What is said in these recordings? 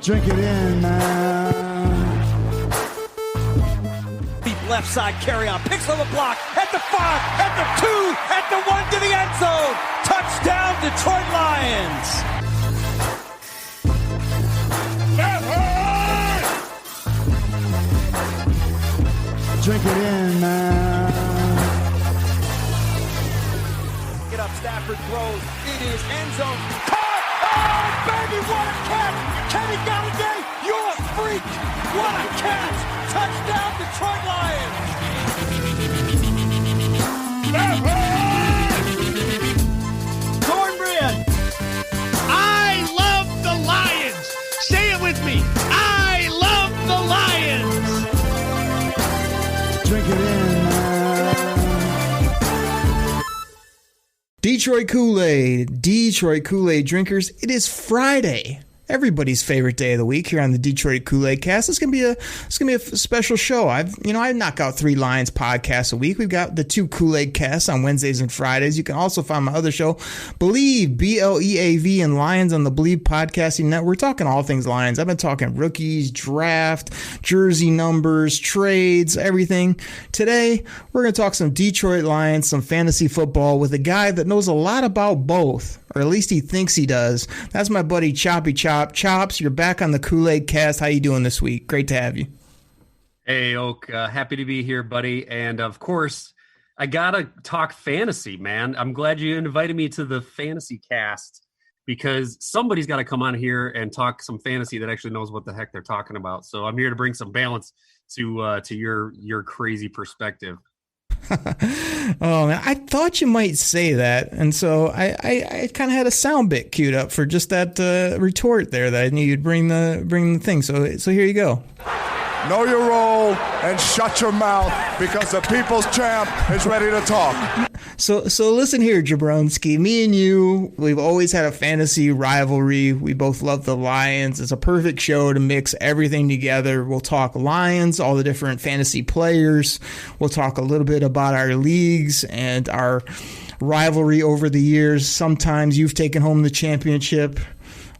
Drink it in, man. Deep left side carry on. Picks on the block. At the 5. At the 2. At the 1 to the end zone. Touchdown, Detroit Lions. Drink it in, man. Get up, Stafford throws. It is end zone. Caught! Oh, baby, what a catch! Kenny Galladay, you're a freak! What a catch! Touchdown, Detroit Lions! Cornbread! I love the Lions! Say it with me! I love the Lions! Drink it in, man. Detroit Koolaid drinkers, it is Friday. Everybody's favorite day of the week here on the Detroit Koolaid Cast. It's gonna be a special show. I knock out 3 Lions podcasts a week. We've got the 2 Koolaid Casts on Wednesdays and Fridays. You can also find my other show, Believe, BLEAV, and Lions on the Believe Podcasting Network. We're talking all things Lions. I've been talking rookies, draft, jersey numbers, trades, everything. Today, we're gonna talk some Detroit Lions, some fantasy football with a guy that knows a lot about both, or at least he thinks he does. That's my buddy Choppy Chop. Chops, you're back on the Koolaid Cast. How you doing this week? Great to have you. Hey, Oak. Happy to be here, buddy. And, of course, I got to talk fantasy, man. I'm glad you invited me to the fantasy cast because somebody's got to come on here and talk some fantasy that actually knows what the heck they're talking about. So I'm here to bring some balance to your crazy perspective. Oh man, I thought you might say that, and so I kind of had a sound bit queued up for just that retort there that I knew you'd bring the thing. So here you go. Know your role and shut your mouth because the people's champ is ready to talk. So listen here, Jabronsky. Me and you, we've always had a fantasy rivalry. We both love the Lions. It's a perfect show to mix everything together. We'll talk Lions, all the different fantasy players. We'll talk a little bit about our leagues and our rivalry over the years. Sometimes you've taken home the championship.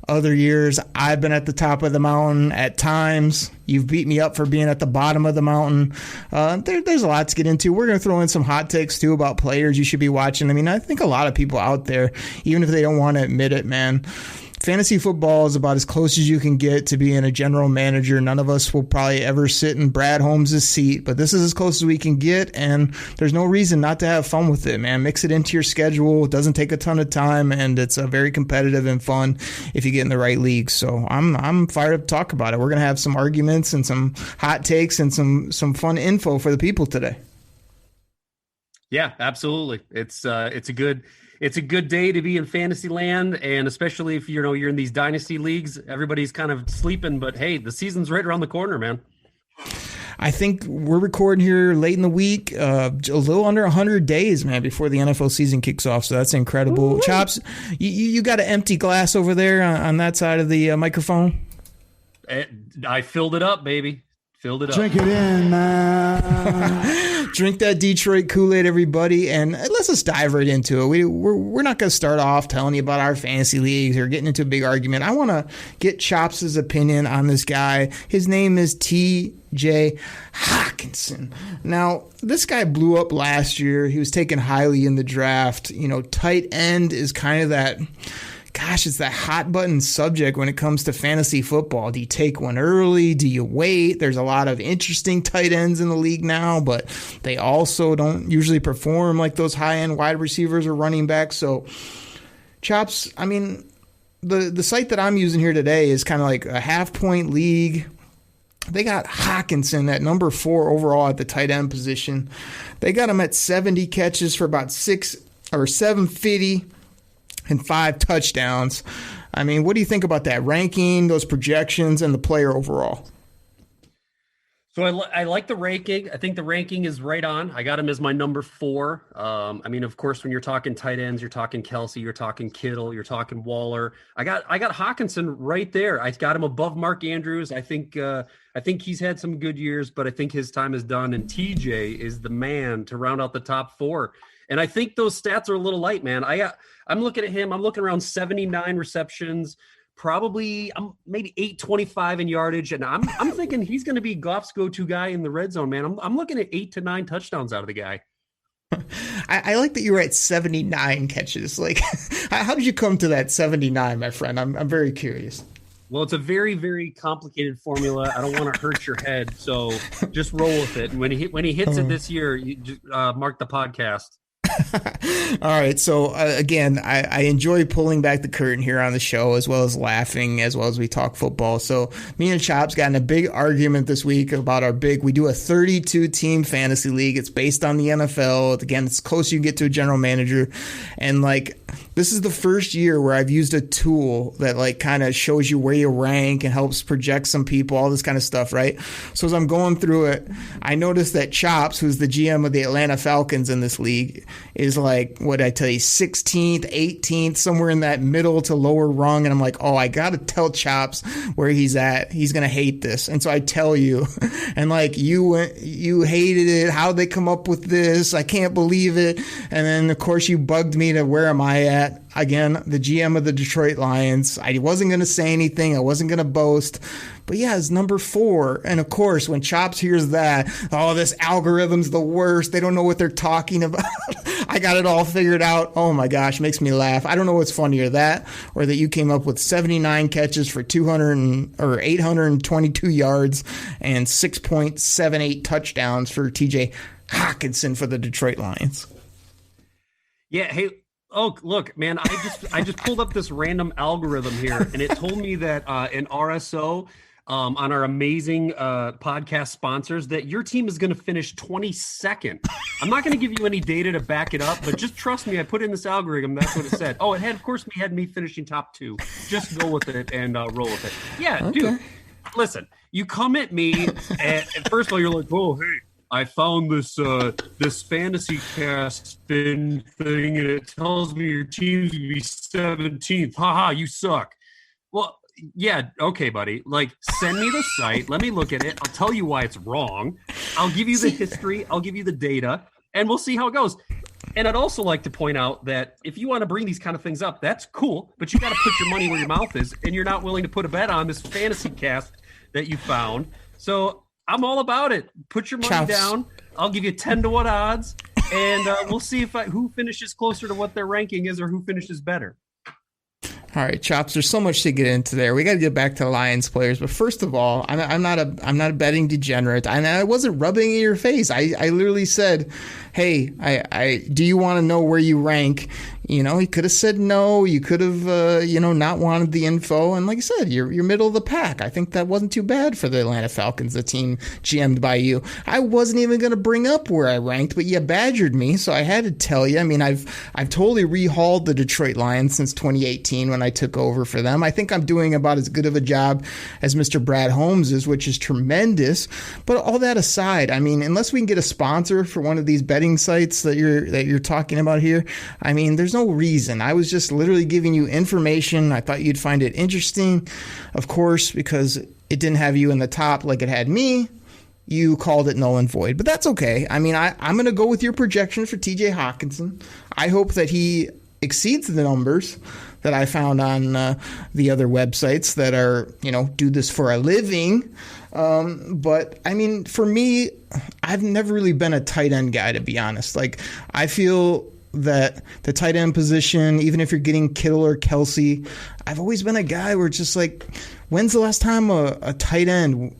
Other years, I've been at the top of the mountain. At times, you've beat me up for being at the bottom of the mountain. There's a lot to get into. We're going to throw in some hot takes, too, about players you should be watching. I mean, I think a lot of people out there, even if they don't want to admit it, man, fantasy football is about as close as you can get to being a general manager. None of us will probably ever sit in Brad Holmes' seat, but this is as close as we can get, and there's no reason not to have fun with it, man. Mix it into your schedule. It doesn't take a ton of time, and it's very competitive and fun if you get in the right league. So I'm fired up to talk about it. We're going to have some arguments and some hot takes and some fun info for the people today. Yeah, absolutely. It's a good day to be in fantasy land, and especially if you're in these dynasty leagues, everybody's kind of sleeping, but hey, the season's right around the corner, man. I think we're recording here late in the week, a little under 100 days, man, before the NFL season kicks off. So that's incredible. Ooh. Chops, you got an empty glass over there on that side of the microphone? I filled it up, baby. Filled it up. Drink it in, man. Drink that Detroit Kool-Aid, everybody, and let's just dive right into it. We're not going to start off telling you about our fantasy leagues or getting into a big argument. I want to get Chops' opinion on this guy. His name is T.J. Hockenson. Now, this guy blew up last year. He was taken highly in the draft. Tight end is kind of that... Gosh, it's that hot button subject when it comes to fantasy football. Do you take one early? Do you wait? There's a lot of interesting tight ends in the league now, but they also don't usually perform like those high-end wide receivers or running backs. So, Chops, I mean, the site that I'm using here today is kind of like a half-point league. They got Hockenson at number 4 overall at the tight end position. They got him at 70 catches for about 750 and 5 touchdowns. I mean, what do you think about that ranking, those projections, and the player overall? So I like the ranking. I think the ranking is right on. I got him as my number 4. I mean, of course, when you're talking tight ends, you're talking Kelsey, you're talking Kittle, you're talking Waller. I got Hockenson right there. I got him above Mark Andrews. I think he's had some good years, but I think his time is done. And TJ is the man to round out the top 4. And I think those stats are a little light, man. I'm looking at him. I'm looking around 79 receptions, probably maybe 825 in yardage. And I'm thinking he's going to be Goff's go-to guy in the red zone, man. I'm looking at 8 to 9 touchdowns out of the guy. I like that you were at 79 catches. Like, how did you come to that 79, my friend? I'm very curious. Well, it's a very, very complicated formula. I don't want to hurt your head, so just roll with it. And when he hits it this year, you just mark the podcast. All right. So again, I enjoy pulling back the curtain here on the show, as well as laughing, as well as we talk football. So me and Chops got in a big argument this week about we do a 32 team fantasy league. It's based on the NFL. Again, it's close you can get to a general manager. And like, this is the first year where I've used a tool that like kind of shows you where you rank and helps project some people, all this kind of stuff, right? So as I'm going through it, I noticed that Chops, who's the GM of the Atlanta Falcons in this league, is like, what I tell you, 16th, 18th, somewhere in that middle to lower rung. And I'm like, oh, I got to tell Chops where he's at. He's going to hate this. And so I tell you, and like, you hated it. How'd they come up with this? I can't believe it. And then, of course, you bugged me to where am I at? Again, the GM of the Detroit Lions. I wasn't going to say anything. I wasn't going to boast. But yeah, it's number 4. And of course, when Chops hears that, oh, this algorithm's the worst. They don't know what they're talking about. I got it all figured out. Oh my gosh, makes me laugh. I don't know what's funnier, that or that you came up with 79 catches for 822 yards and 6.78 touchdowns for TJ Hawkinson for the Detroit Lions. Yeah, hey, oh, look, man, I just pulled up this random algorithm here, and it told me that in RSO, on our amazing podcast sponsors, that your team is going to finish 22nd. I'm not going to give you any data to back it up, but just trust me, I put in this algorithm, that's what it said. Oh, it had, of course, me finishing top 2. Just go with it and roll with it. Yeah, okay. Dude, listen, you come at me, and first of all, you're like, oh, hey, I found this this fantasy cast spin thing, and it tells me your team's gonna be 17th. Haha, you suck. Well, yeah, okay, buddy. Like, send me the site. Let me look at it. I'll tell you why it's wrong. I'll give you the history. I'll give you the data, and we'll see how it goes. And I'd also like to point out that if you want to bring these kind of things up, that's cool, but you got to put your money where your mouth is, and you're not willing to put a bet on this fantasy cast that you found. So I'm all about it. Put your money down. I'll give you 10-1 odds, and we'll see who finishes closer to what their ranking is or who finishes better. All right, Chops, there's so much to get into there. We got to get back to Lions players, but first of all, I'm not a betting degenerate. I wasn't rubbing in your face. I literally said, hey, I do you want to know where you rank? You know, he could have said no. You could have, not wanted the info. And like I said, you're middle of the pack. I think that wasn't too bad for the Atlanta Falcons, the team GM'd by you. I wasn't even going to bring up where I ranked, but you badgered me, so I had to tell you. I mean, I've totally rehauled the Detroit Lions since 2018 when I took over for them. I think I'm doing about as good of a job as Mr. Brad Holmes is, which is tremendous. But all that aside, I mean, unless we can get a sponsor for one of these betting sites that you're talking about here, I mean, there's no reason. I was just literally giving you information. I thought you'd find it interesting, of course, because it didn't have you in the top like it had me. You called it null and void, but that's okay. I mean, I'm going to go with your projection for TJ Hawkinson. I hope that he exceeds the numbers that I found on the other websites that are, do this for a living. But I mean, for me, I've never really been a tight end guy, to be honest. Like, I feel that the tight end position, even if you're getting Kittle or Kelsey, I've always been a guy where it's just like, when's the last time a tight end,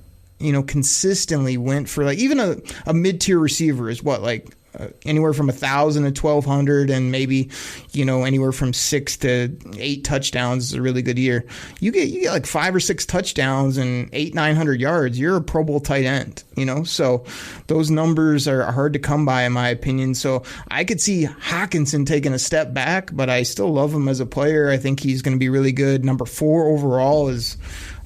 consistently went for, like, even a mid-tier receiver is what, like, anywhere from 1,000 to 1,200, and maybe anywhere from 6 to 8 touchdowns is a really good year. You get like 5 or 6 touchdowns and 800-900 yards. You're a Pro Bowl tight end. So those numbers are hard to come by, in my opinion. So I could see Hawkinson taking a step back, but I still love him as a player. I think he's going to be really good. Number 4 overall is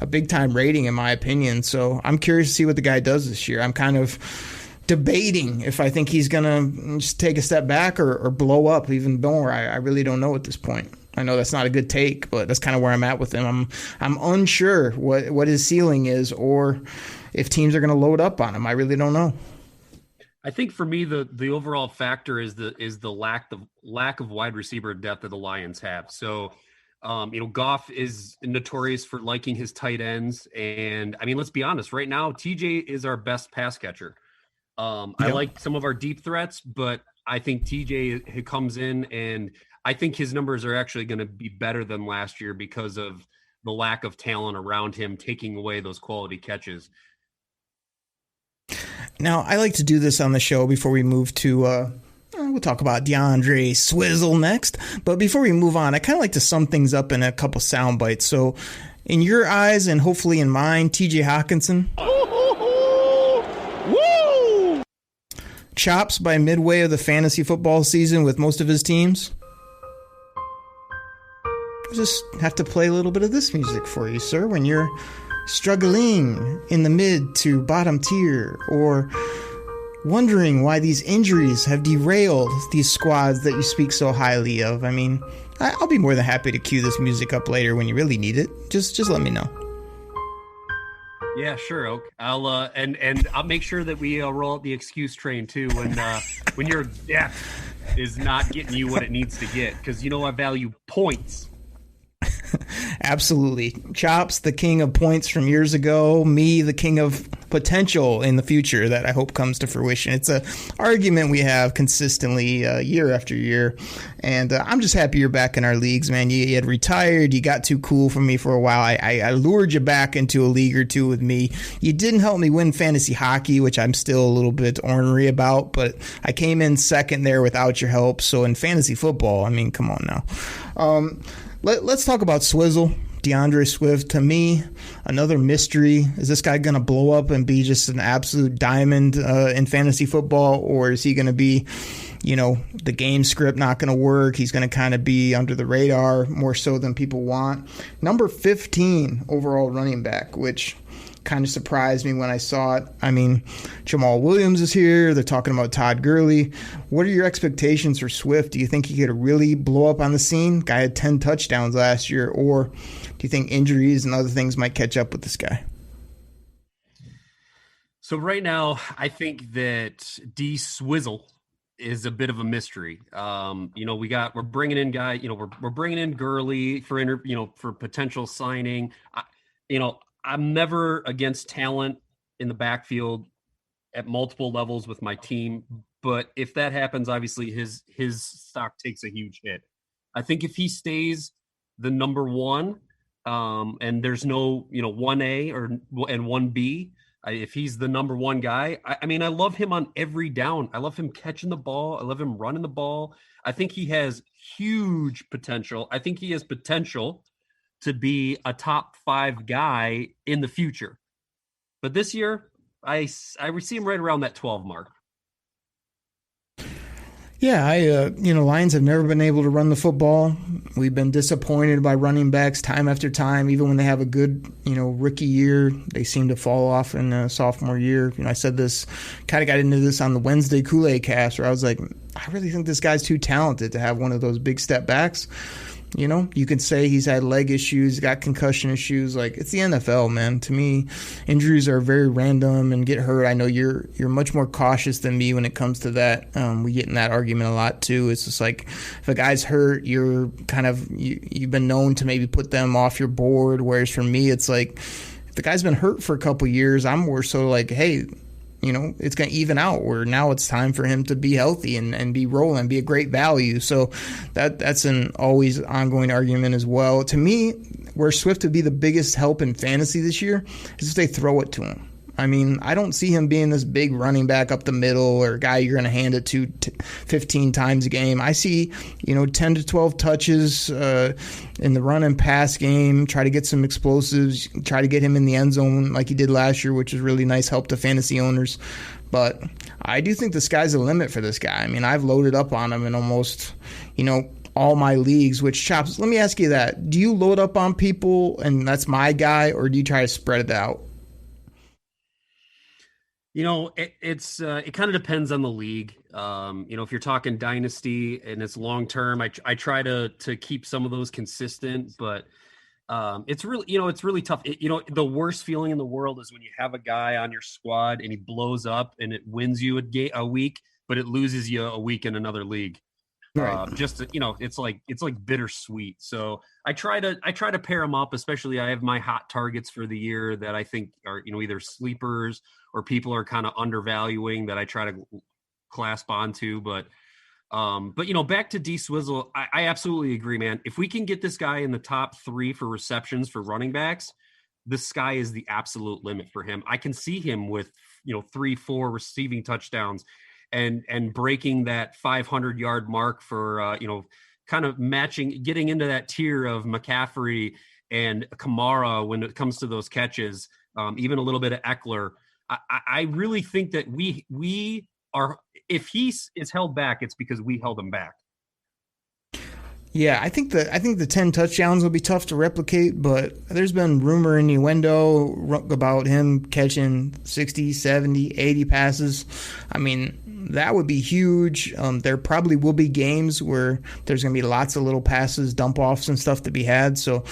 a big time rating, in my opinion. So I'm curious to see what the guy does this year. I'm kind of debating if I think he's going to just take a step back or blow up even more. I really don't know at this point. I know that's not a good take, but that's kind of where I'm at with him. I'm unsure what his ceiling is, or if teams are going to load up on him. I really don't know. I think for me, the overall factor is the lack of wide receiver depth that the Lions have. So Goff is notorious for liking his tight ends. And I mean, let's be honest, right now, TJ is our best pass catcher. I like some of our deep threats, but I think TJ comes in, and I think his numbers are actually going to be better than last year because of the lack of talent around him taking away those quality catches. Now, I like to do this on the show before we move to we'll talk about DeAndre Swizzle next. But before we move on, I kind of like to sum things up in a couple sound bites. So in your eyes and hopefully in mine, TJ Hawkinson. Woo! Chops by midway of the fantasy football season with most of his teams. I just have to play a little bit of this music for you, sir, when you're struggling in the mid to bottom tier, or wondering why these injuries have derailed these squads that you speak so highly of. I mean, I'll be more than happy to cue this music up later when you really need it. Just let me know. Yeah, sure, Oak. I'll and I'll make sure that we roll out the excuse train too when your depth is not getting you what it needs to get, because I value points. Absolutely. Chops, the king of points from years ago. Me, the king of potential in the future that I hope comes to fruition. It's an argument we have consistently year after year. And I'm just happy you're back in our leagues, man. You had retired. You got too cool for me for a while. I lured you back into a league or two with me. You didn't help me win fantasy hockey, which I'm still a little bit ornery about. But I came in second there without your help. So in fantasy football, I mean, come on now. Let's talk about Swizzle, DeAndre Swift. To me, another mystery. Is this guy going to blow up and be just an absolute diamond in fantasy football? Or is he going to be, the game script not going to work? He's going to kind of be under the radar more so than people want. Number 15 overall running back, which kind of surprised me when I saw it. I mean, Jamal Williams is here. They're talking about Todd Gurley. What are your expectations for Swift? Do you think he could really blow up on the scene? Guy had 10 touchdowns last year. Or do you think injuries and other things might catch up with this guy? So right now, I think that D Swizzle is a bit of a mystery. We're bringing in we're bringing in Gurley for potential signing. I'm never against talent in the backfield at multiple levels with my team, but if that happens, obviously his stock takes a huge hit. I think if he stays the number one, and there's no 1A and 1B, if he's the number one guy, I mean, I love him on every down. I love him catching the ball. I love him running the ball. I think he has huge potential. I think he has potential to be a top 5 guy in the future. But this year, I see him right around that 12 mark. Yeah, Lions have never been able to run the football. We've been disappointed by running backs time after time. Even when they have a good, rookie year, they seem to fall off in sophomore year. I said this, kind of got into this on the Wednesday Koolaid Cast, where I was like, I really think this guy's too talented to have one of those big step backs. You can say he's had leg issues, got concussion issues. Like, it's the NFL, man. To me, injuries are very random and get hurt. I know you're much more cautious than me when it comes to that. We get in that argument a lot too. It's just like, if a guy's hurt, you're kind of you've been known to maybe put them off your board. Whereas for me, it's like, if the guy's been hurt for a couple years, I'm more so like, hey, it's going to even out, where now it's time for him to be healthy and be rolling, be a great value. So that's an always ongoing argument as well. To me, where Swift would be the biggest help in fantasy this year is if they throw it to him. I mean, I don't see him being this big running back up the middle or a guy you're going to hand it to 15 times a game. I see, 10 to 12 touches in the run and pass game, try to get some explosives, try to get him in the end zone like he did last year, which was really nice help to fantasy owners. But I do think the sky's the limit for this guy. I mean, I've loaded up on him in almost, all my leagues, which, Chops, let me ask you that. Do you load up on people and that's my guy, or do you try to spread it out? It kind of depends on the league. If you're talking dynasty and it's long term, I try to keep some of those consistent, but it's really tough. The worst feeling in the world is when you have a guy on your squad and he blows up and it wins you a week, but it loses you a week in another league. Right. Just to, it's like bittersweet. So I try to pair them up. Especially I have my hot targets for the year that I think are either sleepers or people are kind of undervaluing that I try to clasp onto. But back to D Swizzle, I absolutely agree, man. If we can get this guy in the top 3 for receptions for running backs, the sky is the absolute limit for him. I can see him with 3-4 receiving touchdowns and breaking that 500-yard mark for kind of getting into that tier of McCaffrey and Kamara when it comes to those catches, even a little bit of Eckler. I really think that we are, if he is held back, it's because we held him back. Yeah, I think the 10 touchdowns will be tough to replicate, but there's been rumor and innuendo about him catching 60, 70, 80 passes. I mean, that would be huge. There probably will be games where there's going to be lots of little passes, dump-offs and stuff to be had. So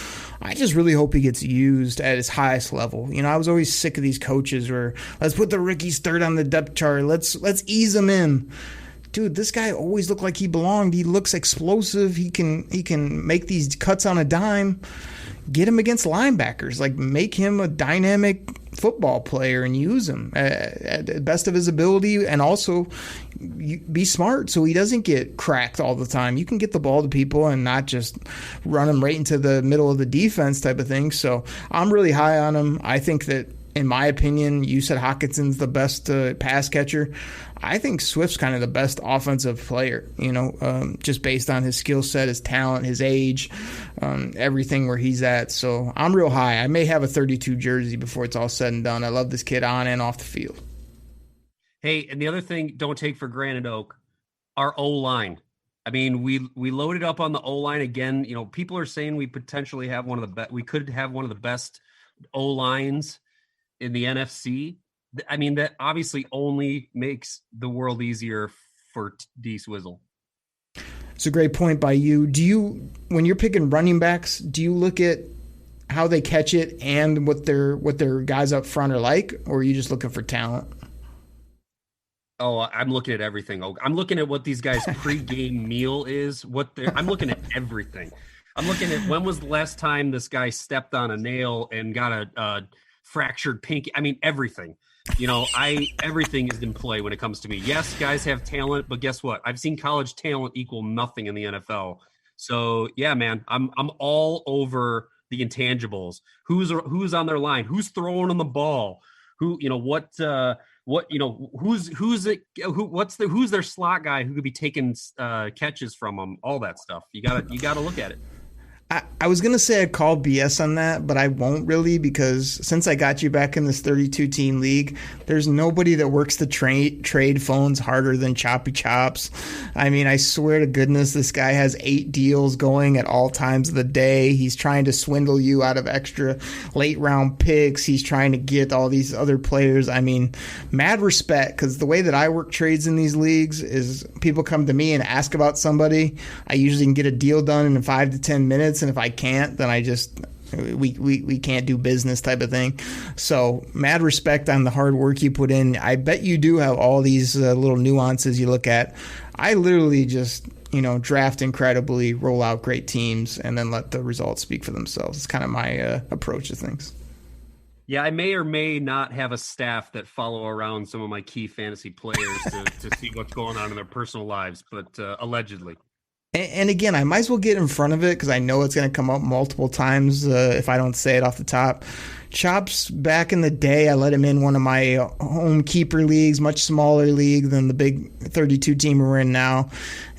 I just really hope he gets used at his highest level. I was always sick of these coaches where let's put the rookies third on the depth chart. Let's ease them in. Dude, this guy always looked like he belonged. He looks explosive. He can make these cuts on a dime. Get him against linebackers. Like, make him a dynamic football player and use him at the best of his ability, and also be smart so he doesn't get cracked all the time. You can get the ball to people and not just run him right into the middle of the defense type of thing. So I'm really high on him. I think that, in my opinion, you said Hawkinson's the best pass catcher. I think Swift's kind of the best offensive player, just based on his skill set, his talent, his age, everything where he's at. So I'm real high. I may have a 32 jersey before it's all said and done. I love this kid on and off the field. Hey, and the other thing, don't take for granted, Oak, our O-line. I mean, we loaded up on the O-line again. People are saying we potentially have we could have one of the best O-lines in the NFC. I mean, that obviously only makes the world easier for D Swizzle. It's a great point by you. When you're picking running backs, do you look at how they catch it and what their guys up front are like, or are you just looking for talent? Oh, I'm looking at everything. I'm looking at what these guys' pregame meal is. I'm looking at everything. I'm looking at when was the last time this guy stepped on a nail and got a fractured pinky. I mean, everything. Everything is in play when it comes to me. Yes, guys have talent, but guess what? I've seen college talent equal nothing in the NFL. So yeah, man, I'm all over the intangibles. Who's on their line? Who's throwing on the ball? Who's their slot guy who could be taking catches from them? All that stuff. You gotta look at it. I was going to say I'd call BS on that, but I won't really, because since I got you back in this 32-team league, there's nobody that works the trade phones harder than Choppy Chops. I mean, I swear to goodness, this guy has 8 deals going at all times of the day. He's trying to swindle you out of extra late-round picks. He's trying to get all these other players. I mean, mad respect, because the way that I work trades in these leagues is people come to me and ask about somebody. I usually can get a deal done in 5 to 10 minutes. And if I can't, then we can't do business type of thing. So mad respect on the hard work you put in. I bet you do have all these little nuances you look at. I literally just, draft incredibly, roll out great teams, and then let the results speak for themselves. It's kind of my approach to things. Yeah, I may or may not have a staff that follow around some of my key fantasy players to see what's going on in their personal lives, but allegedly. And again, I might as well get in front of it because I know it's going to come up multiple times if I don't say it off the top. Chops, back in the day, I let him in one of my home keeper leagues, much smaller league than the big 32-team we're in now.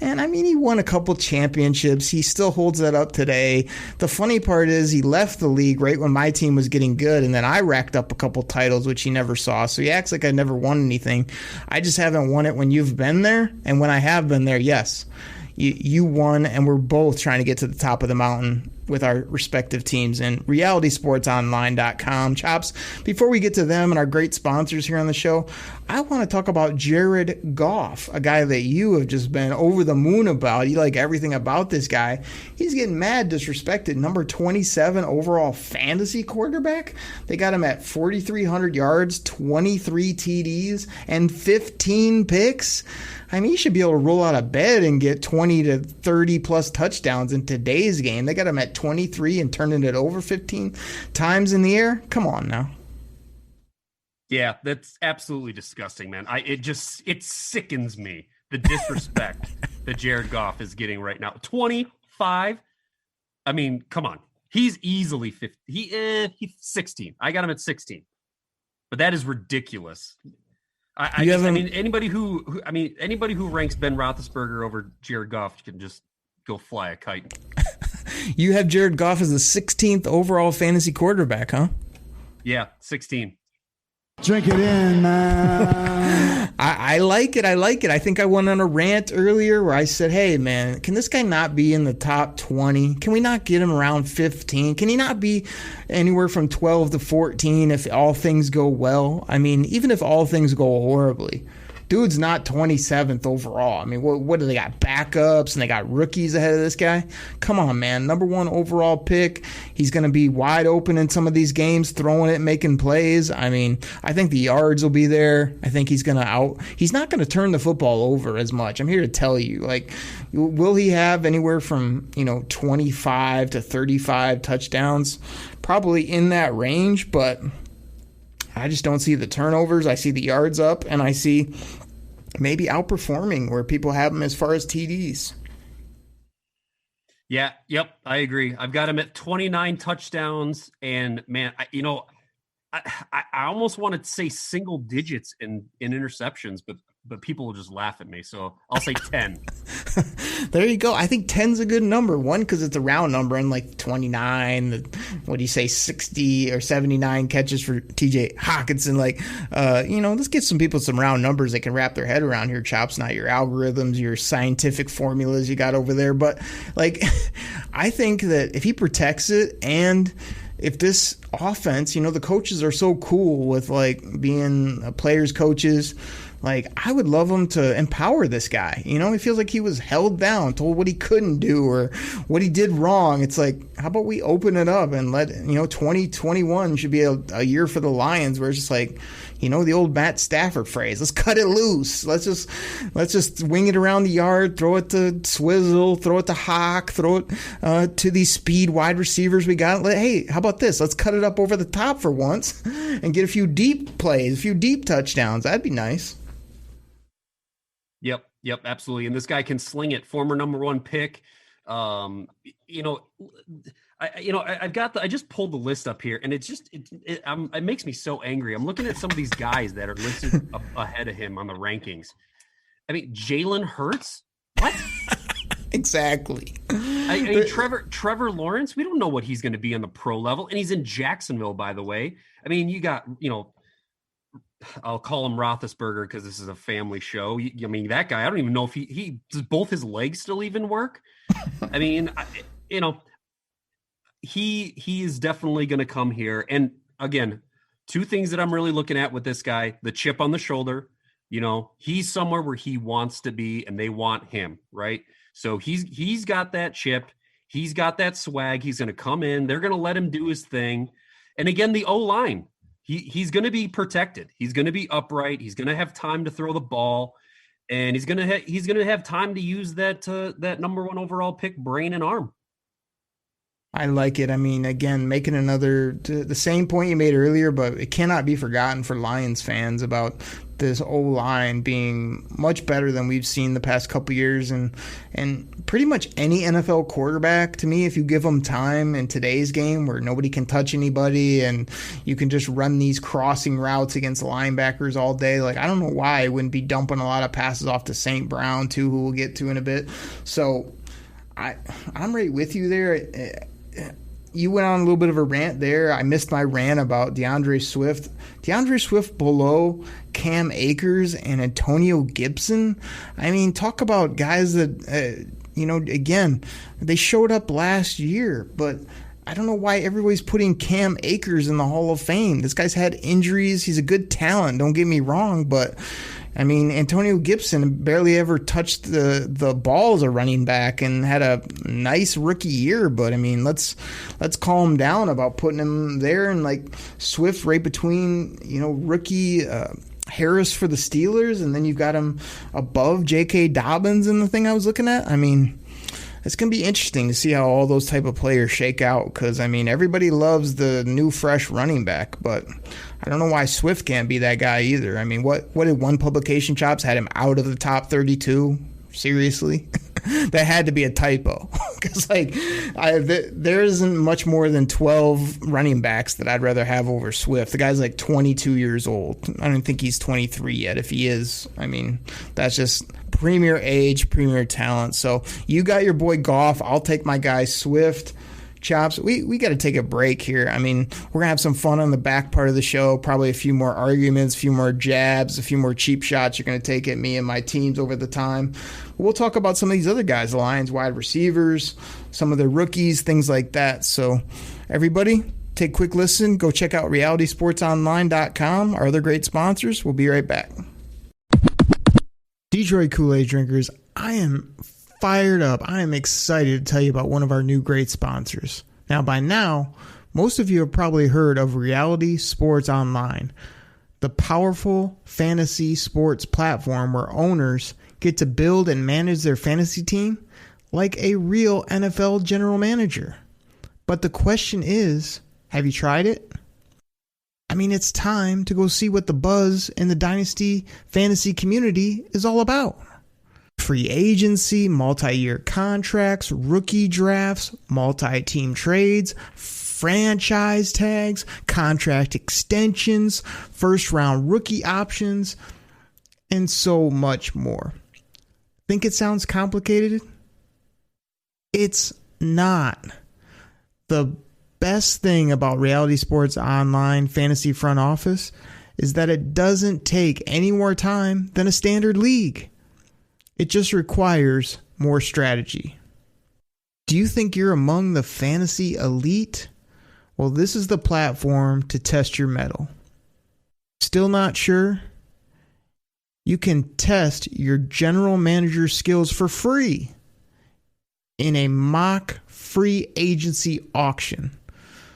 And, I mean, he won a couple championships. He still holds that up today. The funny part is he left the league right when my team was getting good, and then I racked up a couple titles, which he never saw. So he acts like I never won anything. I just haven't won it when you've been there. And when I have been there, yes. You won, and we're both trying to get to the top of the mountain. with our respective teams and realitysportsonline.com. Chops, before we get to them and our great sponsors here on the show, I want to talk about Jared Goff, a guy that you have just been over the moon about. You like everything about this guy. He's getting mad disrespected. Number 27 overall fantasy quarterback. They got him at 4,300 yards, 23 TDs, and 15 picks. I mean, he should be able to roll out of bed and get 20 to 30 plus touchdowns in today's game. They got him at 23 and turning it over 15 times in the air. Come on now. Yeah, that's absolutely disgusting, man. It sickens me, the disrespect that Jared Goff is getting right now. 25. I mean, come on. He's easily 50. He's 16. I got him at 16. But that is ridiculous. I mean, anybody who ranks Ben Roethlisberger over Jared Goff can just go fly a kite. You have Jared Goff as the 16th overall fantasy quarterback, huh? Yeah, 16. Drink it in, man. I like it. I think I went on a rant earlier where I said, hey, man, can this guy not be in the top 20? Can we not get him around 15? Can he not be anywhere from 12 to 14 if all things go well? I mean, even if all things go horribly. Dude's not 27th overall. I mean, what do they got? Backups and they got rookies ahead of this guy? Come on, man. Number 1 overall pick. He's going to be wide open in some of these games, throwing it, making plays. I mean, I think the yards will be there. I think he's not going to turn the football over as much. I'm here to tell you, like, will he have anywhere from, 25 to 35 touchdowns? Probably in that range, but I just don't see the turnovers. I see the yards up, and I see maybe outperforming where people have him as far as TDs. Yeah, yep, I agree. I've got him at 29 touchdowns, and man, I almost want to say single digits in interceptions, but people will just laugh at me. So I'll say 10. There you go. I think 10's a good number. One, because it's a round number, and like 29, what do you say, 60 or 79 catches for TJ Hawkinson. Like, let's get some people some round numbers they can wrap their head around here, Chops, not your algorithms, your scientific formulas you got over there. But, like, I think that if he protects it, and if this offense, the coaches are so cool with, like, being players' coaches, like, I would love him to empower this guy. He feels like he was held down, told what he couldn't do or what he did wrong. It's like, how about we open it up and let, 2021 should be a year for the Lions where it's just like, the old Matt Stafford phrase, let's cut it loose. Let's just wing it around the yard, throw it to Swizzle, throw it to Hock, throw it to these speed wide receivers we got. Hey, how about this? Let's cut it up over the top for once and get a few deep plays, a few deep touchdowns. That'd be nice. Yep, absolutely. And this guy can sling it. Former number 1 pick. I just pulled the list up here, and it makes me so angry. I'm looking at some of these guys that are listed ahead of him on the rankings. I mean, Jalen Hurts. What? Exactly. I mean, Trevor Lawrence. We don't know what he's going to be on the pro level, and he's in Jacksonville, by the way. I mean, you got I'll call him Roethlisberger because this is a family show. I mean, that guy, I don't even know if he does both his legs still even work. I mean, he is definitely going to come here. And again, 2 things that I'm really looking at with this guy, the chip on the shoulder, he's somewhere where he wants to be and they want him, right? So he's got that chip. He's got that swag. He's going to come in. They're going to let him do his thing. And again, the O-line. He's going to be protected. He's going to be upright. He's going to have time to throw the ball, and he's going to have time to use that number 1 overall pick brain and arm. I like it. I mean, again, making the same point you made earlier, but it cannot be forgotten for Lions fans about this O-line being much better than we've seen the past couple years. And pretty much any NFL quarterback, to me, if you give them time in today's game where nobody can touch anybody and you can just run these crossing routes against linebackers all day, like, I don't know why I wouldn't be dumping a lot of passes off to St. Brown, too, who we'll get to in a bit. So I'm right with you there. You went on a little bit of a rant there. I missed my rant about DeAndre Swift. DeAndre Swift below Cam Akers and Antonio Gibson. I mean, talk about guys that again, they showed up last year, but I don't know why everybody's putting Cam Akers in the Hall of Fame. This guy's had injuries. He's a good talent, don't get me wrong, but I mean, Antonio Gibson barely ever touched the ball as a running back and had a nice rookie year. But I mean, let's calm down about putting him there, and like Swift right between rookie Harris for the Steelers, and then you've got him above J.K. Dobbins in the thing I was looking at. I mean, it's going to be interesting to see how all those type of players shake out, because, I mean, everybody loves the new, fresh running back, but I don't know why Swift can't be that guy either. I mean, what did one publication, Chops, had him out of the top 32? Seriously? That had to be a typo, because, there isn't much more than 12 running backs that I'd rather have over Swift. The guy's like 22 years old. I don't think he's 23 yet. If he is, I mean, that's just premier age, premier talent. So you got your boy Goff. I'll take my guy Swift. Chops, we got to take a break here. I mean, we're going to have some fun on the back part of the show, probably a few more arguments, a few more jabs, a few more cheap shots you're going to take at me and my teams over the time. We'll talk about some of these other guys, the Lions wide receivers, some of the rookies, things like that. So everybody, take a quick listen. Go check out realitysportsonline.com, our other great sponsors. We'll be right back. Detroit Koolaid drinkers, I am fired up. I am excited to tell you about one of our new great sponsors. Now, by now, most of you have probably heard of Reality Sports Online, the powerful fantasy sports platform where owners get to build and manage their fantasy team like a real NFL general manager. But the question is, have you tried it? I mean, it's time to go see what the buzz in the Dynasty fantasy community is all about. Free agency, multi-year contracts, rookie drafts, multi-team trades, franchise tags, contract extensions, first-round rookie options, and so much more. Think it sounds complicated? It's not. The best thing about Reality Sports Online Fantasy Front Office is that it doesn't take any more time than a standard league. It just requires more strategy. Do you think you're among the fantasy elite? Well, this is the platform to test your mettle. Still not sure? You can test your general manager skills for free in a mock free agency auction.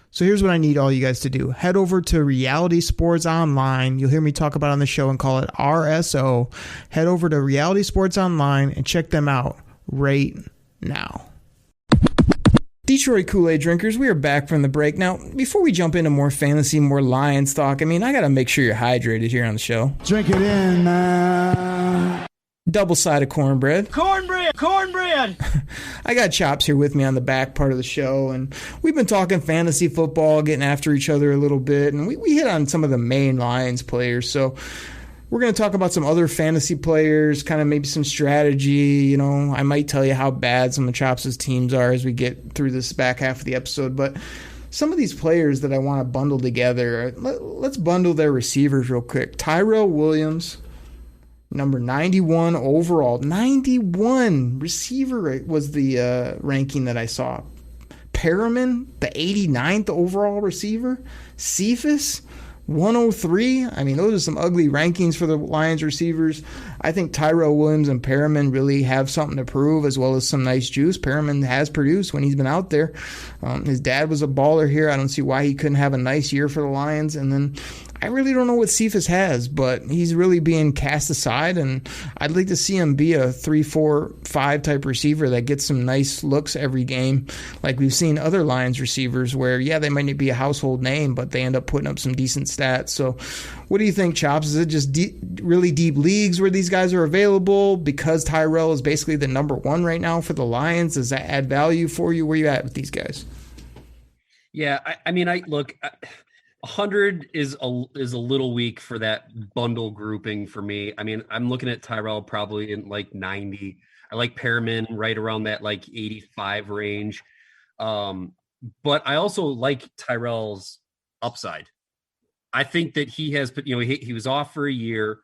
So here's what I need all you guys to do. Head over to Reality Sports Online. You'll hear me talk about it on the show and call it RSO. Head over to Reality Sports Online and check them out right now. Detroit Koolaid drinkers, we are back from the break. Now, before we jump into more fantasy, more Lions talk, I mean, I got to make sure you're hydrated here on the show. Drink it in, man. Double-sided cornbread. Cornbread! I got Chops here with me on the back part of the show, and we've been talking fantasy football, getting after each other a little bit, and we hit on some of the main Lions players. So we're going to talk about some other fantasy players, kind of maybe some strategy. I might tell you how bad some of Chops' teams are as we get through this back half of the episode, but some of these players that I want to bundle together, let's bundle their receivers real quick. Tyrell Williams, number 91 overall. 91 receiver was the ranking that I saw. Perriman, the 89th overall receiver. Cephas, 103. I mean, those are some ugly rankings for the Lions receivers. I think Tyrell Williams and Perriman really have something to prove, as well as some nice juice. Perriman has produced when he's been out there. His dad was a baller here. I don't see why he couldn't have a nice year for the Lions. And then I really don't know what Cephas has, but he's really being cast aside, and I'd like to see him be a 3, 4, 5 type receiver that gets some nice looks every game, like we've seen other Lions receivers where, yeah, they might not be a household name, but they end up putting up some decent stats. So what do you think, Chops? Is it just really deep leagues where these guys are available because Tyrell is basically the number one right now for the Lions? Does that add value for you? Where you at with these guys? Yeah, I mean, 100 is a little weak for that bundle grouping for me. I mean, I'm looking at Tyrell probably in like 90. I like Perriman right around that like 85 range. But I also like Tyrell's upside. I think that he has, he was off for a year,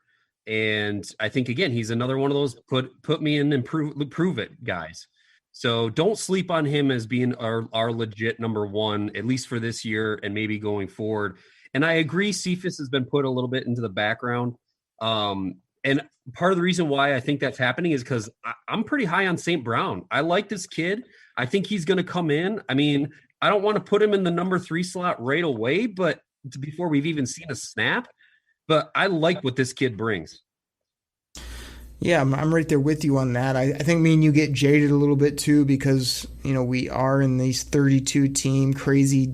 and I think again he's another one of those put me in and prove it guys. So don't sleep on him as being our legit number one, at least for this year and maybe going forward. And I agree, Cephas has been put a little bit into the background. And part of the reason why I think that's happening is because I'm pretty high on St. Brown. I like this kid. I think he's going to come in. I mean, I don't want to put him in the number 3 slot right away, but before we've even seen a snap. But I like what this kid brings. Yeah, I'm right there with you on that. I think me and you get jaded a little bit too because, we are in these 32-team crazy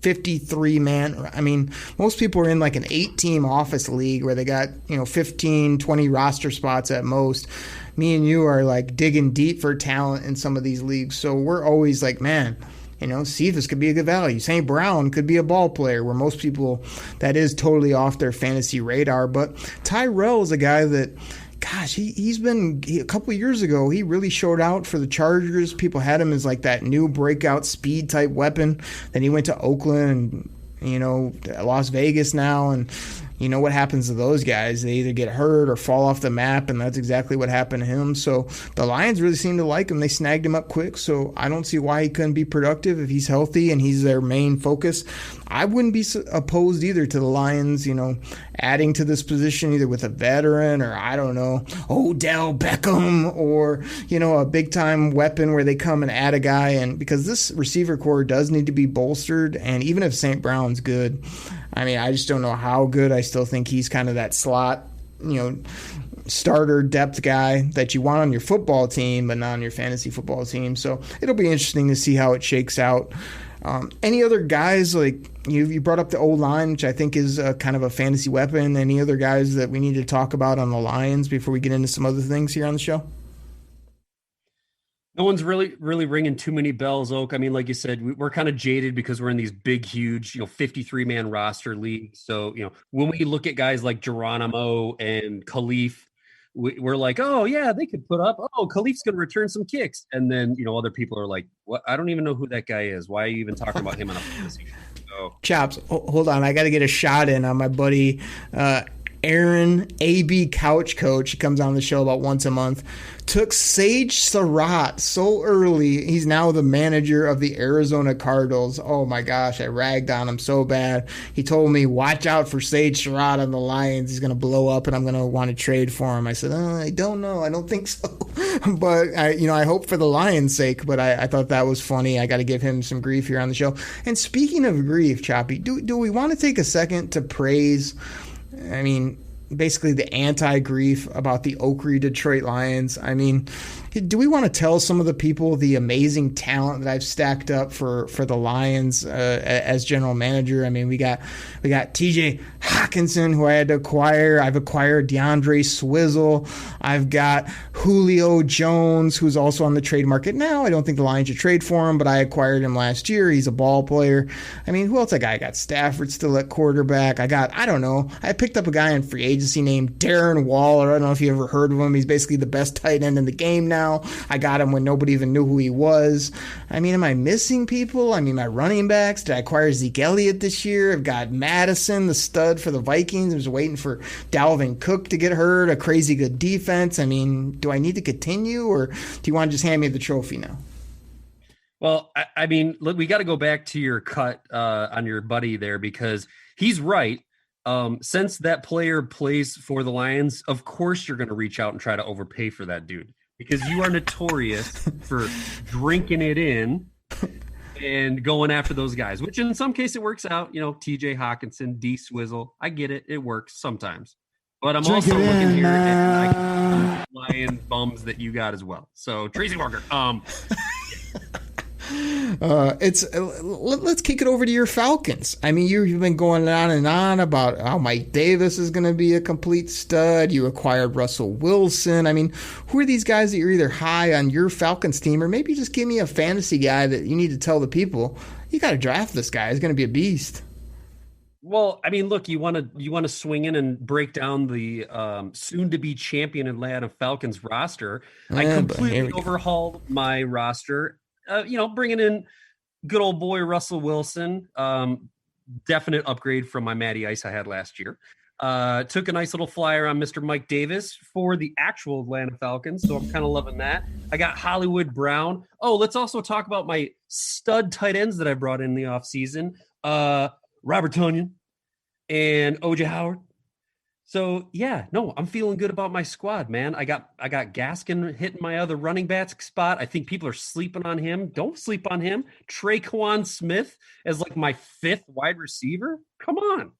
53-man. I mean, most people are in like an 8-team office league where they got, 15, 20 roster spots at most. Me and you are like digging deep for talent in some of these leagues. So we're always like, man, Cephas could be a good value. Couldn't Brown could be a ball player where most people, that is totally off their fantasy radar. But TWill is a guy that, gosh, he's been a couple of years ago. He really showed out for the Chargers. People had him as like that new breakout speed type weapon. Then he went to Oakland and, Las Vegas now. And you know what happens to those guys. They either get hurt or fall off the map, and that's exactly what happened to him. So the Lions really seem to like him. They snagged him up quick, so I don't see why he couldn't be productive if he's healthy and he's their main focus. I wouldn't be opposed either to the Lions, adding to this position either with a veteran or, I don't know, Odell Beckham or, a big-time weapon where they come and add a guy. And because this receiver core does need to be bolstered, and even if St. Brown's good, I mean, I just don't know how good. I still think he's kind of that slot, starter depth guy that you want on your football team, but not on your fantasy football team. So it'll be interesting to see how it shakes out. Any other guys, like you brought up the O-line, which I think is kind of a fantasy weapon. Any other guys that we need to talk about on the Lions before we get into some other things here on the show? No one's really ringing too many bells, Oak. I mean, like you said, we're kind of jaded because we're in these big, huge, 53-man roster leagues. So, when we look at guys like Geronimo and Khalif, we're like, oh, yeah, they could put up. Oh, Khalif's going to return some kicks. And then, other people are like, what? I don't even know who that guy is. Why are you even talking about him on a fantasy show? So, Chops, hold on. I got to get a shot in on my buddy Aaron, AB Couch Coach. He comes on the show about once a month. Took Sage Surratt so early. He's now the manager of the Arizona Cardinals. Oh my gosh, I ragged on him so bad. He told me, watch out for Sage Surratt on the Lions. He's going to blow up and I'm going to want to trade for him. I said, I don't know. I don't think so. But I hope for the Lions' sake, but I thought that was funny. I got to give him some grief here on the show. And speaking of grief, Choppy, do we want to take a second to praise, basically the anti-grief about the Oakley Detroit Lions? I mean, do we want to tell some of the people the amazing talent that I've stacked up for the Lions as general manager? I mean, we got TJ Hawkinson, who I had to acquire. I've acquired DeAndre Swizzle. I've got Julio Jones, who's also on the trade market now. I don't think the Lions should trade for him, but I acquired him last year. He's a ball player. I mean, who else I got? I got Stafford still at quarterback. I picked up a guy in free agency named Darren Waller. I don't know if you ever heard of him. He's basically the best tight end in the game now. I got him when nobody even knew who he was. I mean, am I missing people? I mean, my running backs, did I acquire Zeke Elliott this year? I've got Madison, the stud for the Vikings. I was waiting for Dalvin Cook to get hurt, a crazy good defense. I mean, do I need to continue, or do you want to just hand me the trophy now? Well, I mean, look, we got to go back to your cut on your buddy there, because he's right. Since that player plays for the Lions, of course you're going to reach out and try to overpay for that dude, because you are notorious for drinking it in and going after those guys, which in some case it works out. TJ Hawkinson, D Swizzle. I get it. It works sometimes. But I'm also looking here at Lion bums that you got as well. So Tracy Walker. Let's kick it over to your Falcons. I mean, you've been going on and on about how Mike Davis is going to be a complete stud. You acquired Russell Wilson. I mean, who are these guys that you're either high on your Falcons team, or maybe just give me a fantasy guy that you need to tell the people you got to draft this guy. He's going to be a beast. Well, I mean, look, you want to swing in and break down the soon-to-be champion Atlanta Falcons roster. I completely overhauled my roster. Bringing in good old boy Russell Wilson, definite upgrade from my Matty Ice I had last year. Took a nice little flyer on Mr. Mike Davis for the actual Atlanta Falcons, so I'm kind of loving that. I got Hollywood Brown. Oh, let's also talk about my stud tight ends that I brought in the offseason. Robert Tonyan and OJ Howard. So yeah, no, I'm feeling good about my squad, man. I got Gaskin hitting my other running back spot. I think people are sleeping on him. Don't sleep on him. Traquan Smith as like my 5th wide receiver. Come on.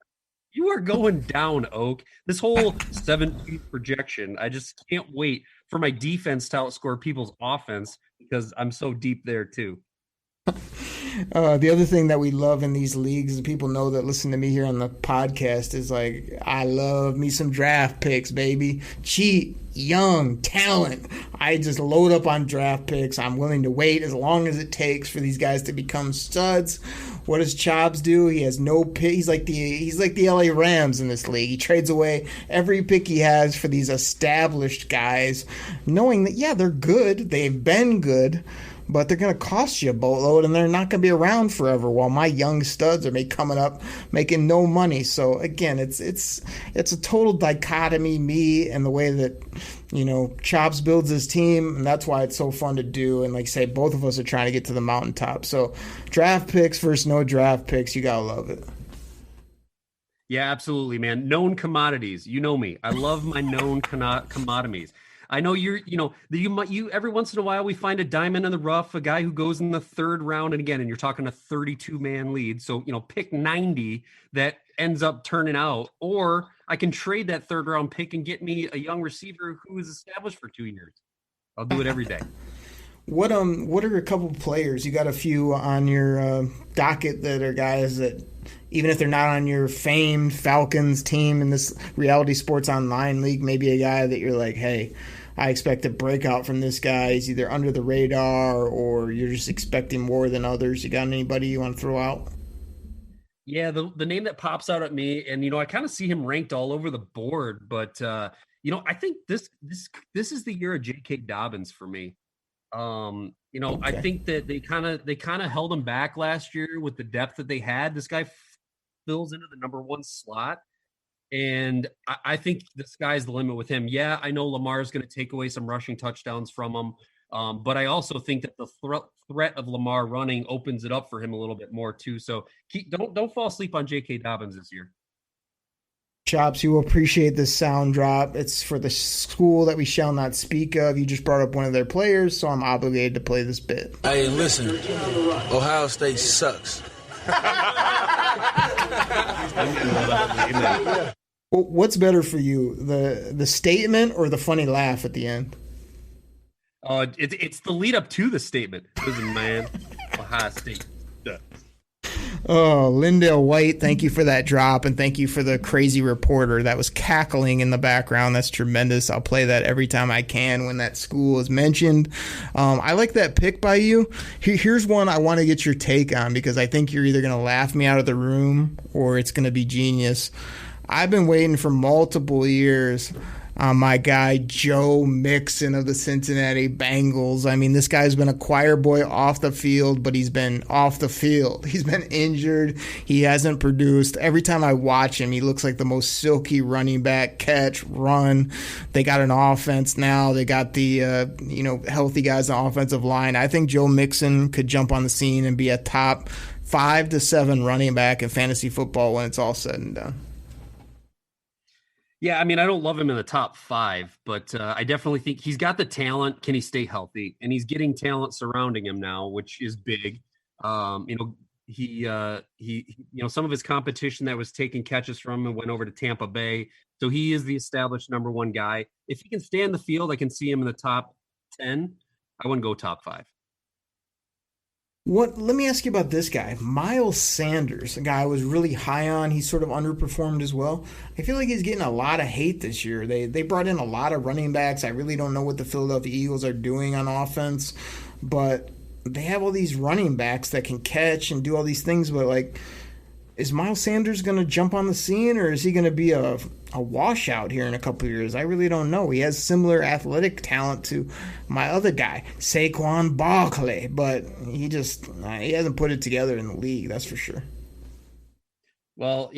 You are going down, Oak. This whole 17th projection, I just can't wait for my defense to outscore people's offense because I'm so deep there too. The other thing that we love in these leagues, and people know that listen to me here on the podcast, is like, I love me some draft picks, baby. Cheap, young, talent. I just load up on draft picks. I'm willing to wait as long as it takes for these guys to become studs. What does Chops do? He has no pick. He's like the LA Rams in this league. He trades away every pick he has for these established guys, knowing that, yeah, they're good. They've been good, but they're going to cost you a boatload, and they're not going to be around forever, while my young studs are coming up making no money. So, again, it's a total dichotomy, me and the way that, Chops builds his team, and that's why it's so fun to do. And like I say, both of us are trying to get to the mountaintop. So draft picks versus no draft picks, you got to love it. Yeah, absolutely, man. Known commodities. You know me. I love my known commodities. I know you every once in a while we find a diamond in the rough, a guy who goes in the 3rd round, and you're talking a 32-man lead. So, pick 90 that ends up turning out, or I can trade that 3rd round pick and get me a young receiver who is established for 2 years. I'll do it every day. What are a couple of players? You got a few on your docket that are guys that, even if they're not on your famed Falcons team in this Reality Sports Online league, maybe a guy that you're like, hey, I expect a breakout from this guy. He's either under the radar or you're just expecting more than others. You got anybody you want to throw out? Yeah, the name that pops out at me, and I kind of see him ranked all over the board, but I think this is the year of J.K. Dobbins for me. Okay. I think that they kind of held him back last year with the depth that they had. This guy fills into the number 1 slot, and I think the sky's the limit with him. Yeah, I know Lamar's going to take away some rushing touchdowns from him, but I also think that the threat of Lamar running opens it up for him a little bit more too. So don't fall asleep on J.K. Dobbins this year. Chops, you will appreciate this sound drop. It's for the school that we shall not speak of. You just brought up one of their players, so I'm obligated to play this bit. Hey, listen, Ohio State sucks. Well, what's better for you, the statement or the funny laugh at the end? It's the lead up to the statement. Listen, man, Ohio State sucks. Oh, Lindale White, thank you for that drop, and thank you for the crazy reporter that was cackling in the background. That's tremendous. I'll play that every time I can when that school is mentioned. I like that pick by you. Here's one I want to get your take on because I think you're either going to laugh me out of the room or it's going to be genius. I've been waiting for multiple years on my guy Joe Mixon of the Cincinnati Bengals. I mean, this guy's been a choir boy off the field, but he's been off the field. He's been injured. He hasn't produced. Every time I watch him, he looks like the most silky running back, catch, run. They got an offense now. They got the healthy guys on the offensive line. I think Joe Mixon could jump on the scene and be a top 5 to 7 running back in fantasy football when it's all said and done. Yeah, I mean, I don't love him in the top 5, but I definitely think he's got the talent. Can he stay healthy? And he's getting talent surrounding him now, which is big. He some of his competition that was taking catches from him went over to Tampa Bay. So he is the established number 1 guy. If he can stay in the field, I can see him in the top 10. I wouldn't go top 5. Let me ask you about this guy, Miles Sanders, a guy I was really high on. He's sort of underperformed as well. I feel like he's getting a lot of hate this year. They brought in a lot of running backs. I really don't know what the Philadelphia Eagles are doing on offense, but they have all these running backs that can catch and do all these things. But like, is Miles Sanders going to jump on the scene, or is he going to be a washout here in a couple of years? I really don't know. He has similar athletic talent to my other guy, Saquon Barkley, but he hasn't put it together in the league, that's for sure. Well,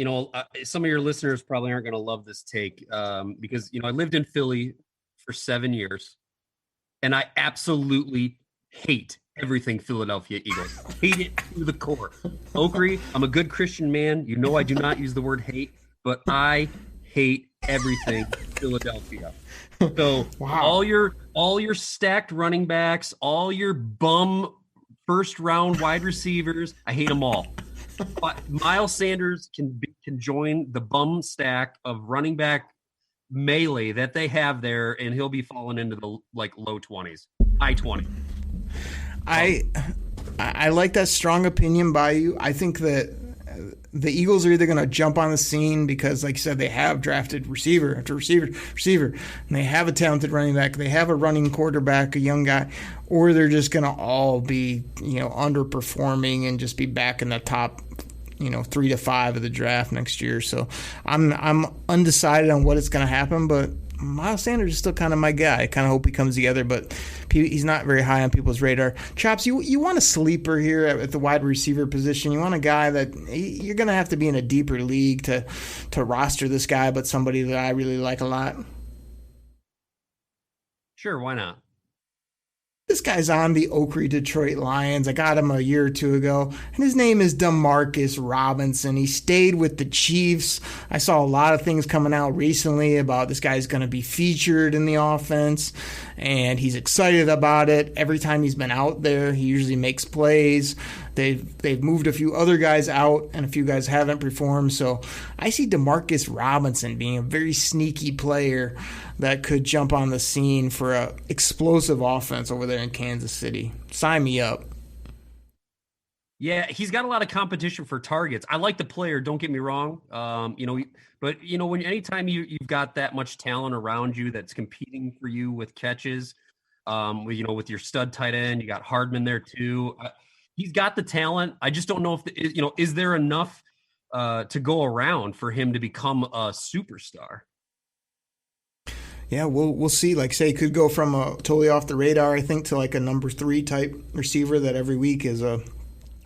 some of your listeners probably aren't going to love this take because, I lived in Philly for 7 years and I absolutely hate everything Philadelphia Eagles. Hate it to the core. Oakrey, I'm a good Christian man. I do not use the word hate, but I hate everything Philadelphia. So Wow. all your stacked running backs, all your bum first round wide receivers, I hate them all. But Miles Sanders can join the bum stack of running back melee that they have there, and he'll be falling into the low 20s, high 20s. I like that strong opinion by you. I think that the Eagles are either going to jump on the scene because, like you said, they have drafted receiver after receiver, and they have a talented running back, they have a running quarterback, a young guy, or they're just going to all be, underperforming and just be back in the top, 3 to 5 of the draft next year. So I'm undecided on what is going to happen, but Miles Sanders is still kind of my guy. I kind of hope he comes together, but he's not very high on people's radar. Chops, you want a sleeper here at the wide receiver position. You want a guy that you're going to have to be in a deeper league to roster this guy, but somebody that I really like a lot. Sure, why not? This guy's on the Oakrey Detroit Lions. I got him a year or two ago, and his name is Demarcus Robinson. He stayed with the Chiefs. I saw a lot of things coming out recently about this guy's going to be featured in the offense, and he's excited about it. Every time he's been out there, he usually makes plays. They've moved a few other guys out, and a few guys haven't performed. So I see Demarcus Robinson being a very sneaky player that could jump on the scene for a explosive offense over there in Kansas City. Sign me up. Yeah, he's got a lot of competition for targets. I like the player, don't get me wrong. But when anytime you've got that much talent around you that's competing for you with catches, with your stud tight end, you got Hardman there too. He's got the talent. I just don't know if is there enough to go around for him to become a superstar? Yeah, we'll see. Like, say, could go from a totally off the radar, I think, to like a number 3 type receiver that every week is a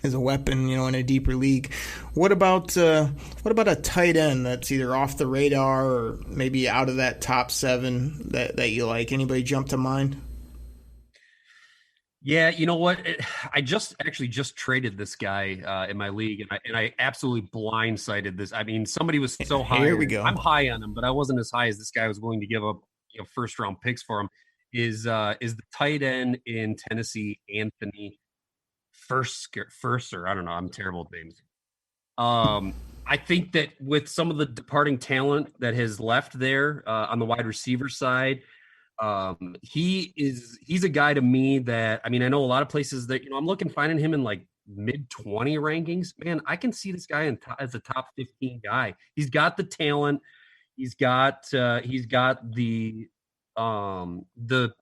weapon, in a deeper league. What about a tight end that's either off the radar or maybe out of that top 7 that you like? Anybody jump to mind? Yeah, you know what? I just traded this guy in my league, and I absolutely blindsided this. I mean, somebody was so high. Here we go. I'm high on him, but I wasn't as high as this guy was willing to give up first round picks for him. Is the tight end in Tennessee, Anthony Firster? I don't know. I'm terrible at names. I think that with some of the departing talent that has left there on the wide receiver side. He's a guy to me that, I mean, I know a lot of places that, I'm finding him in like mid 20 rankings. Man, I can see this guy as a top 15 guy. He's got the talent. He's got the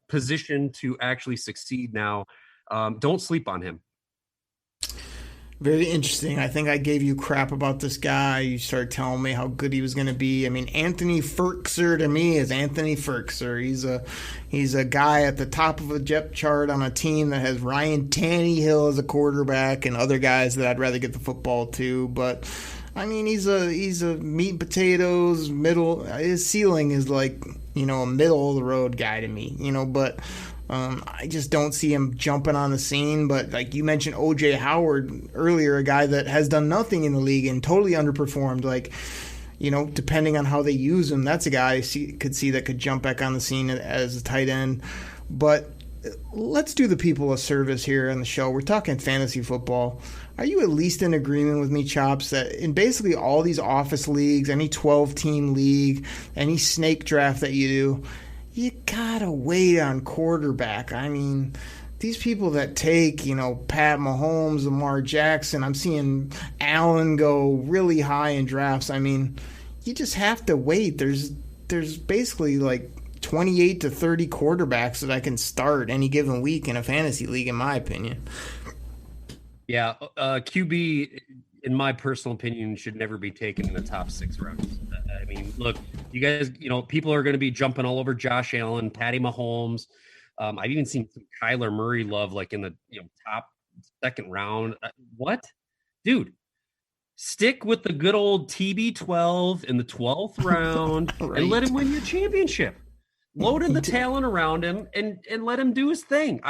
position to actually succeed now. Don't sleep on him. Very interesting. I think I gave you crap about this guy. You started telling me how good he was going to be. I mean, Anthony Firkser to me is Anthony Firkser. He's a guy at the top of a depth chart on a team that has Ryan Tannehill as a quarterback and other guys that I'd rather get the football to. But I mean, he's a meat and potatoes middle. His ceiling is like a middle of the road guy to me. But. I just don't see him jumping on the scene. But like you mentioned, O.J. Howard earlier, a guy that has done nothing in the league and totally underperformed. Like, depending on how they use him, that's a guy I could see that could jump back on the scene as a tight end. But let's do the people a service here on the show. We're talking fantasy football. Are you at least in agreement with me, Chops, that in basically all these office leagues, any 12-team league, any snake draft that you do, you gotta wait on quarterback? I mean, these people that take, Pat Mahomes, Lamar Jackson, I'm seeing Allen go really high in drafts. I mean, you just have to wait. There's basically like 28 to 30 quarterbacks that I can start any given week in a fantasy league, in my opinion. Yeah, QB, in my personal opinion, should never be taken in the top 6 rounds. I mean, look, you guys, people are going to be jumping all over Josh Allen, Patty Mahomes. I've even seen some Kyler Murray love, like in the top 2nd round. What? Dude, Stick with the good old TB12 in the 12th round and let him win your championship. Load in the talent around him and let him do his thing.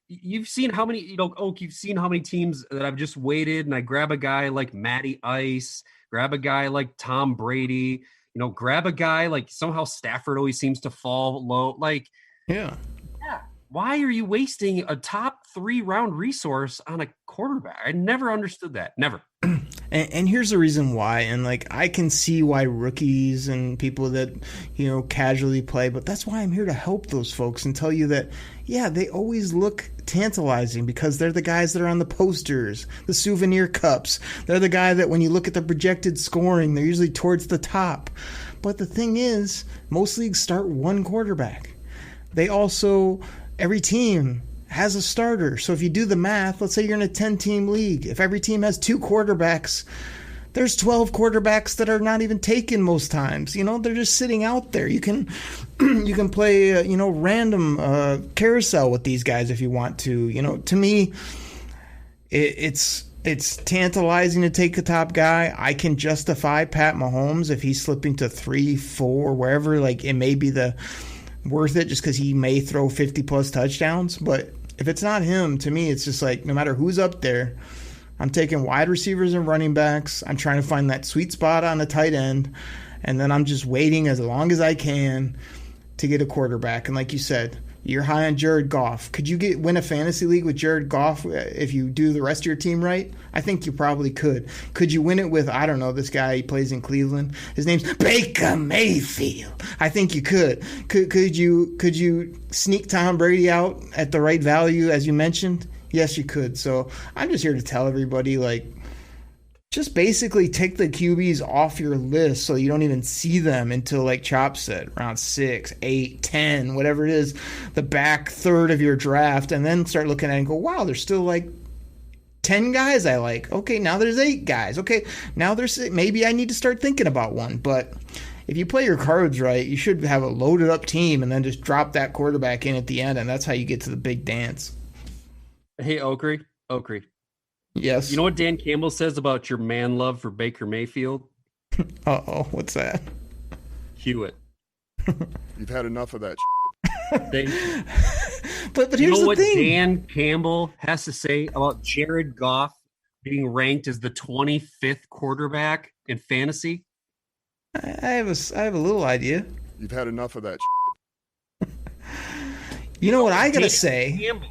You've seen how many, you've seen how many teams that I've just waited and I grab a guy like Matty Ice, grab a guy like Tom Brady, grab a guy like somehow Stafford always seems to fall low. Like, yeah. Why are you wasting a top 3 round resource on a quarterback? I never understood that. Never. And here's the reason why. And I can see why rookies and people that, casually play, but that's why I'm here to help those folks and tell you that, yeah, they always look tantalizing because they're the guys that are on the posters, the souvenir cups. They're the guy that when you look at the projected scoring, they're usually towards the top. But the thing is, most leagues start one quarterback. They also, every team has a starter. So if you do the math, let's say you're in a 10-team league. If every team has 2 quarterbacks, there's 12 quarterbacks that are not even taken most times. They're just sitting out there. You can play, random carousel with these guys if you want to. To me, it's tantalizing to take the top guy. I can justify Pat Mahomes if he's slipping to 3, 4, wherever. It may be worth it just because he may throw 50-plus touchdowns. But if it's not him, to me, it's just no matter who's up there, I'm taking wide receivers and running backs. I'm trying to find that sweet spot on the tight end. And then I'm just waiting as long as I can to get a quarterback. And like you said, you're high on Jared Goff. Could you win a fantasy league with Jared Goff if you do the rest of your team right? I think you probably could. Could you win it with, I don't know, this guy, he plays in Cleveland. His name's Baker Mayfield. I think you could. Could you sneak Tom Brady out at the right value, as you mentioned? Yes, you could. So I'm just here to tell everybody, just basically take the QBs off your list so you don't even see them until, Chop said, round 6, 8, 10, whatever it is, the back third of your draft, and then start looking at it and go, wow, there's still 10 guys I like. Okay, now there's 8 guys. Okay, now there's maybe I need to start thinking about one. But if you play your cards right, you should have a loaded up team and then just drop that quarterback in at the end, and that's how you get to the big dance. Hey, Oakrey. Yes. You know what Dan Campbell says about your man love for Baker Mayfield? Uh-oh, what's that? Hewitt. You've had enough of that. Thank you. But here's the thing. Dan Campbell has to say about Jared Goff being ranked as the 25th quarterback in fantasy? I have a little idea. You've had enough of that. You know what I gotta say? Campbell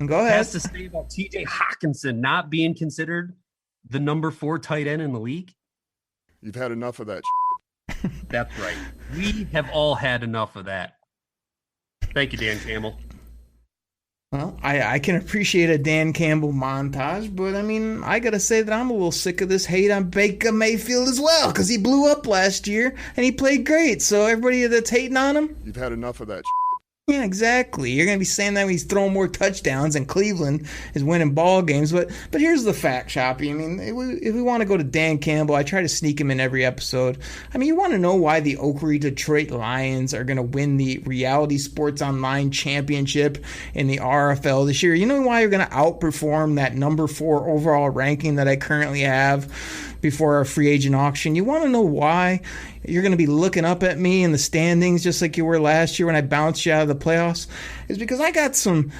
go ahead. Has to say about TJ Hawkinson not being considered the number 4 tight end in the league? You've had enough of that. That's right. We have all had enough of that. Thank you, Dan Campbell. Well, I can appreciate a Dan Campbell montage, but I gotta say that I'm a little sick of this hate on Baker Mayfield as well, because he blew up last year and he played great. So everybody that's hating on him, you've had enough of that. Yeah, exactly. You're going to be saying that when he's throwing more touchdowns and Cleveland is winning ball games. But here's the fact, Choppy. If we want to go to Dan Campbell, I try to sneak him in every episode. You want to know why the Oakrey Detroit Lions are going to win the Reality Sports Online Championship in the RFL this year? You know why you're going to outperform that number 4 overall ranking that I currently have before our free agent auction? You want to know why you're going to be looking up at me in the standings just like you were last year when I bounced you out of the playoffs? Is because I got some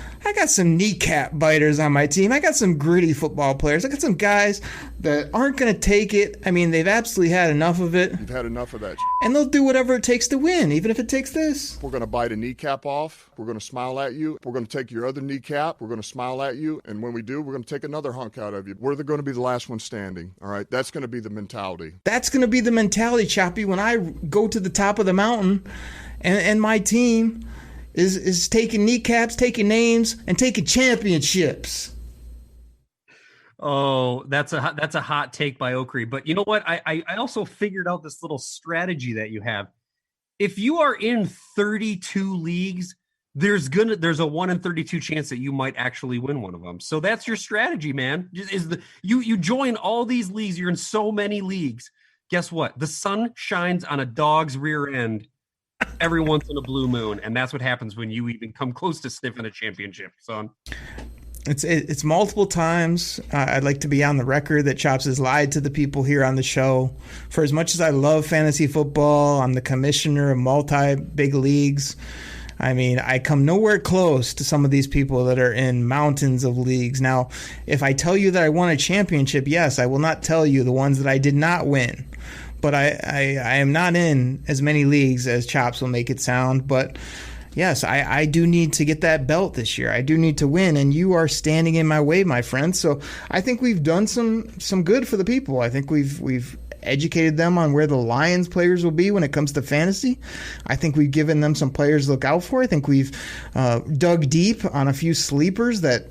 kneecap biters on my team. I got some gritty football players. I got some guys that aren't going to take it. They've absolutely had enough of it. You've had enough of that. And they'll do whatever it takes to win, even if it takes this. We're going to bite a kneecap off. We're going to smile at you. We're going to take your other kneecap. We're going to smile at you. And when we do, we're going to take another hunk out of you. We're going to be the last one standing. All right? That's going to be the mentality. That's going to be the mentality, Choppy, when I go to the top of the mountain and my team is taking kneecaps, taking names, and taking championships. Oh, that's a hot take by Oakrey. But you know what? I also figured out this little strategy that you have. If you are in 32 leagues, there's a 1 in 32 chance that you might actually win one of them. So that's your strategy, man. You join all these leagues. You're in so many leagues. Guess what? The sun shines on a dog's rear end every once in a blue moon, and that's what happens when you even come close to sniffing a championship, son. It's multiple times. I'd like to be on the record that Chops has lied to the people here on the show. For as much as I love fantasy football, I'm the commissioner of multi-big leagues. I mean, I come nowhere close to some of these people that are in mountains of leagues. Now, if I tell you that I won a championship, yes, I will not tell you the ones that I did not win. But I am not in as many leagues as Chops will make it sound. But yes, I do need to get that belt this year. I do need to win, and you are standing in my way, my friend. So I think we've done some good for the people. I think we've educated them on where the Lions players will be when it comes to fantasy. I think we've given them some players to look out for. I think we've dug deep on a few sleepers that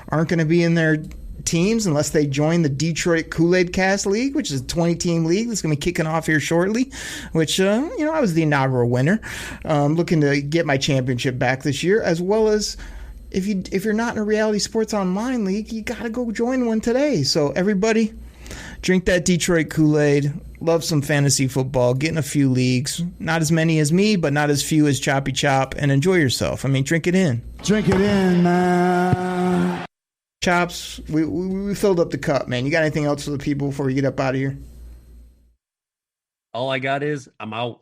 aren't going to be in their teams unless they join the Detroit Koolaid Cast League, which is a 20-team league that's going to be kicking off here shortly, which, I was the inaugural winner. Looking to get my championship back this year, as well as if you're not in a Reality Sports Online league, you got to go join one today. So everybody, drink that Detroit Kool-Aid, love some fantasy football, get in a few leagues, not as many as me, but not as few as Choppy Chop, and enjoy yourself. I mean, drink it in. Drink it in, man. Chops, we filled up the cup, man. You got anything else for the people before we get up out of here? All I got is I'm out.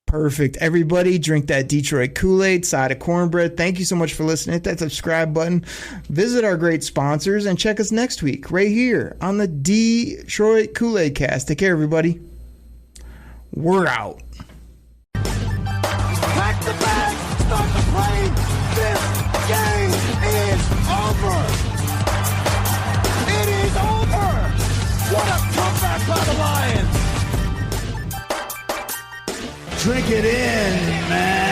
Perfect. Everybody, drink that Detroit Kool-Aid, side of cornbread. Thank you so much for listening. Hit that subscribe button. Visit our great sponsors and check us next week right here on the Detroit Koolaid Cast. Take care, everybody. We're out. Pack the bag, start the plane. This game is over. It is over. What a comeback by the Lions. Drink it in, man.